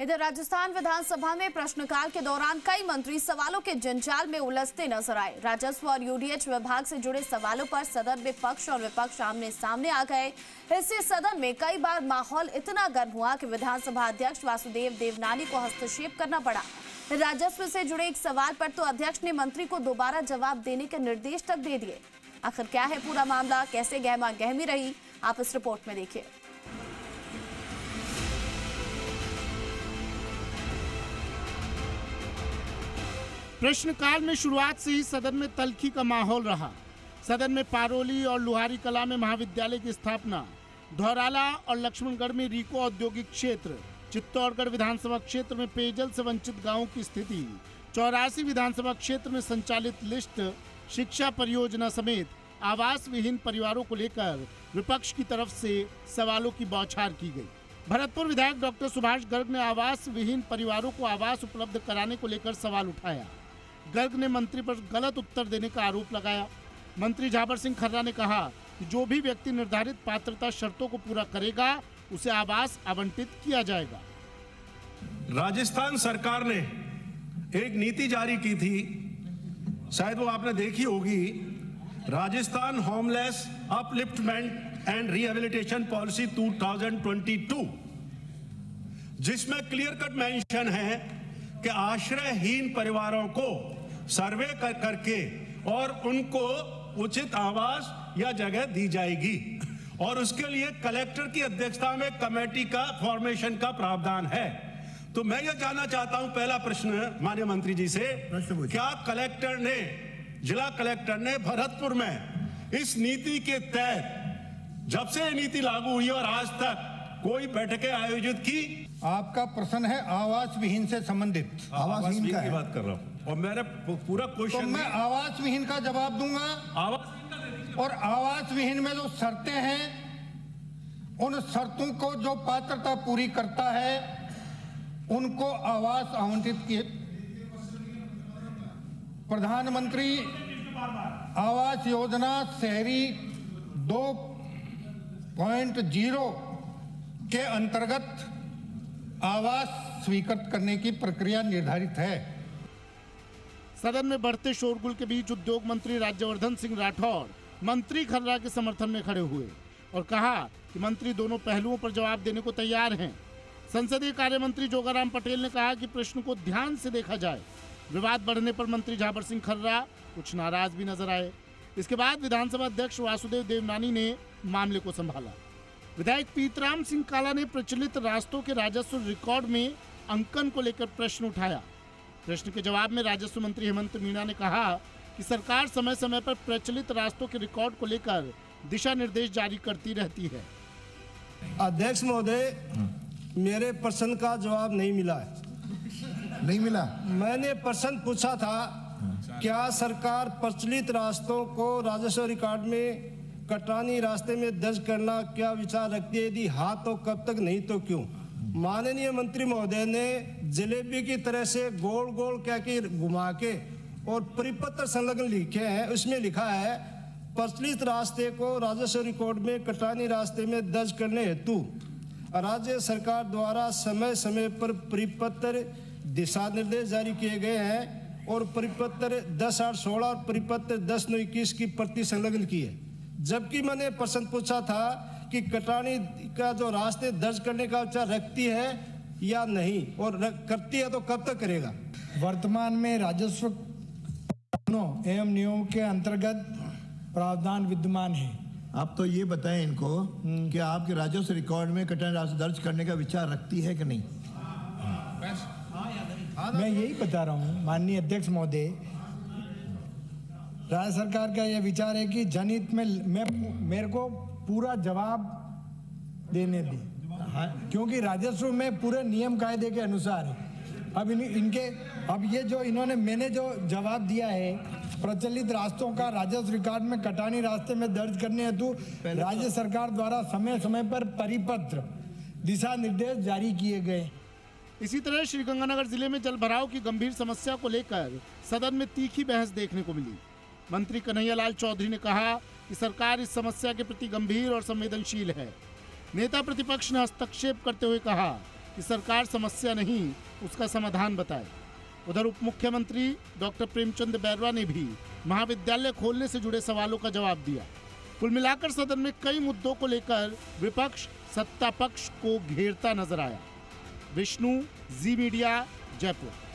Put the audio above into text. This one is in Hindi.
इधर राजस्थान विधानसभा में प्रश्नकाल के दौरान कई मंत्री सवालों के जंजाल में उलझते नजर आए। राजस्व और यूडीएच विभाग से जुड़े सवालों पर सदन में पक्ष और विपक्ष आमने सामने आ गए। इससे सदन में कई बार माहौल इतना गर्म हुआ कि विधानसभा अध्यक्ष वासुदेव देवनानी को हस्तक्षेप करना पड़ा। राजस्व से जुड़े एक सवाल पर तो अध्यक्ष ने मंत्री को दोबारा जवाब देने के निर्देश तक दे दिए। आखिर क्या है पूरा मामला, कैसे गहमा गहमी रही, आप इस रिपोर्ट में देखिए। प्रश्नकाल में शुरुआत से ही सदन में तल्खी का माहौल रहा। सदन में पारोली और लुहारी कला में महाविद्यालय की स्थापना, धौराला और लक्ष्मणगढ़ में रीको औद्योगिक क्षेत्र, चित्तौड़गढ़ विधानसभा क्षेत्र में पेयजल से वंचित गांवों की स्थिति, 84 विधानसभा क्षेत्र में संचालित लिस्ट, शिक्षा परियोजना समेत आवास विहीन परिवारों को लेकर विपक्ष की तरफ से सवालों की बौछार की गई। भरतपुर विधायक डॉक्टर सुभाष गर्ग ने आवास विहीन परिवारों को आवास उपलब्ध कराने को लेकर सवाल उठाया। गर्ग ने मंत्री पर गलत उत्तर देने का आरोप लगाया। मंत्री झाबर सिंह खर्रा ने कहा कि जो भी व्यक्ति निर्धारित पात्रता शर्तों को पूरा करेगा उसे आवास आवंटित किया जाएगा। राजस्थान सरकार ने एक नीति जारी की थी, शायद वो आपने देखी होगी, Rajasthan homeless upliftment and rehabilitation policy 2022, जिसमें क्लियर कट मेंशन है कि आश्रयहीन परिवारों को सर्वे करके और उनको उचित आवास या जगह दी जाएगी और उसके लिए कलेक्टर की अध्यक्षता में कमेटी का फॉर्मेशन का प्रावधान है। तो मैं यह जानना चाहता हूं, पहला प्रश्न माननीय मंत्री जी से, क्या कलेक्टर ने, जिला कलेक्टर ने भरतपुर में इस नीति के तहत जब से ये नीति लागू हुई और आज तक कोई बैठकें आयोजित की? आपका प्रश्न है आवास विहीन से संबंधित। आवास विहीन की बात कर रहा हूं और मेरा पूरा क्वेश्चन, तो मैं आवास विहीन का जवाब दूंगा। और आवास विहीन में जो शर्तें हैं, उन शर्तों को जो पात्रता पूरी करता है उनको आवास आवंटित किए। प्रधानमंत्री आवास योजना शहरी 2.0 के अंतर्गत आवास स्वीकृत करने की प्रक्रिया निर्धारित है। सदन में बढ़ते शोरगुल के बीच उद्योग मंत्री राज्यवर्धन सिंह राठौर मंत्री खर्रा के समर्थन में खड़े हुए और कहा कि मंत्री दोनों पहलुओं पर जवाब देने को तैयार हैं। संसदीय कार्य मंत्री जोगाराम पटेल ने कहा कि प्रश्न को ध्यान से देखा जाए। विवाद बढ़ने पर मंत्री झाबर सिंह खर्रा कुछ नाराज भी नजर आए। इसके बाद विधानसभा अध्यक्ष वासुदेव देवनानी ने मामले को संभाला। विधायक पीतराम सिंह काला ने प्रचलित रास्तों के राजस्व रिकॉर्ड में अंकन को लेकर प्रश्न उठाया। प्रश्न के जवाब में राजस्व मंत्री हेमंत मीणा ने कहा कि सरकार समय समय पर प्रचलित रास्तों के रिकॉर्ड को लेकर दिशा निर्देश जारी करती रहती है। अध्यक्ष महोदय, मेरे प्रश्न का जवाब नहीं मिला है। नहीं मिला? मैंने प्रश्न पूछा था, क्या सरकार प्रचलित रास्तों को राजस्व रिकॉर्ड में कटानी रास्ते में दर्ज करना क्या विचार रखती है? यदि हाँ तो कब तक, नहीं तो क्यों? माननीय मंत्री महोदय ने जलेबी की तरह से गोल गोल क्या कि घुमा के और परिपत्र संलग्न लिखे हैं। उसमें लिखा है प्रचलित रास्ते को राजस्व रिकॉर्ड में कटानी रास्ते में दर्ज करने हेतु राज्य सरकार द्वारा समय समय पर परिपत्र दिशा निर्देश जारी किए गए हैं और परिपत्र 10/8/16 और परिपत्र 10/9/21 की प्रति संलग्न की है। जबकि मैंने प्रश्न पूछा था कि कटानी का जो रास्ते दर्ज करने का विचार रखती है या नहीं, और करती है तो कब तक करेगा? वर्तमान में राजस्व एवं नियमों के अंतर्गत प्रावधान विद्यमान है। आप तो ये बताएं इनको कि आपके राजस्व रिकॉर्ड में कटानी राशि दर्ज करने का विचार रखती है कि नहीं? मैं यही बता रहा हूँ माननीय अध्यक्ष महोदय, राज्य सरकार का यह विचार है कि जनहित में मेरे को पूरा जवाब देने दी, क्योंकि राजस्व में पूरे नियम कायदे के अनुसार है। अब ये जो मैंने जो जवाब दिया है, प्रचलित रास्तों का राजस्व रिकॉर्ड में कटानी रास्ते में दर्ज करने हेतु राज्य सरकार द्वारा समय समय पर परिपत्र दिशा निर्देश जारी किए गए। इसी तरह श्रीगंगानगर जिले में जल भराव की गंभीर समस्या को लेकर सदन में तीखी बहस देखने को मिली। मंत्री कन्हैयालाल चौधरी ने कहा कि सरकार इस समस्या के प्रति गंभीर और संवेदनशील है। नेता प्रतिपक्ष ने हस्तक्षेप करते हुए कहा कि सरकार समस्या नहीं उसका समाधान बताए। उधर उप मुख्यमंत्री डॉक्टर प्रेमचंद बैरवा ने भी महाविद्यालय खोलने से जुड़े सवालों का जवाब दिया। कुल मिलाकर सदन में कई मुद्दों को लेकर विपक्ष सत्ता पक्ष को घेरता नजर आया। विष्णु, जी मीडिया, जयपुर।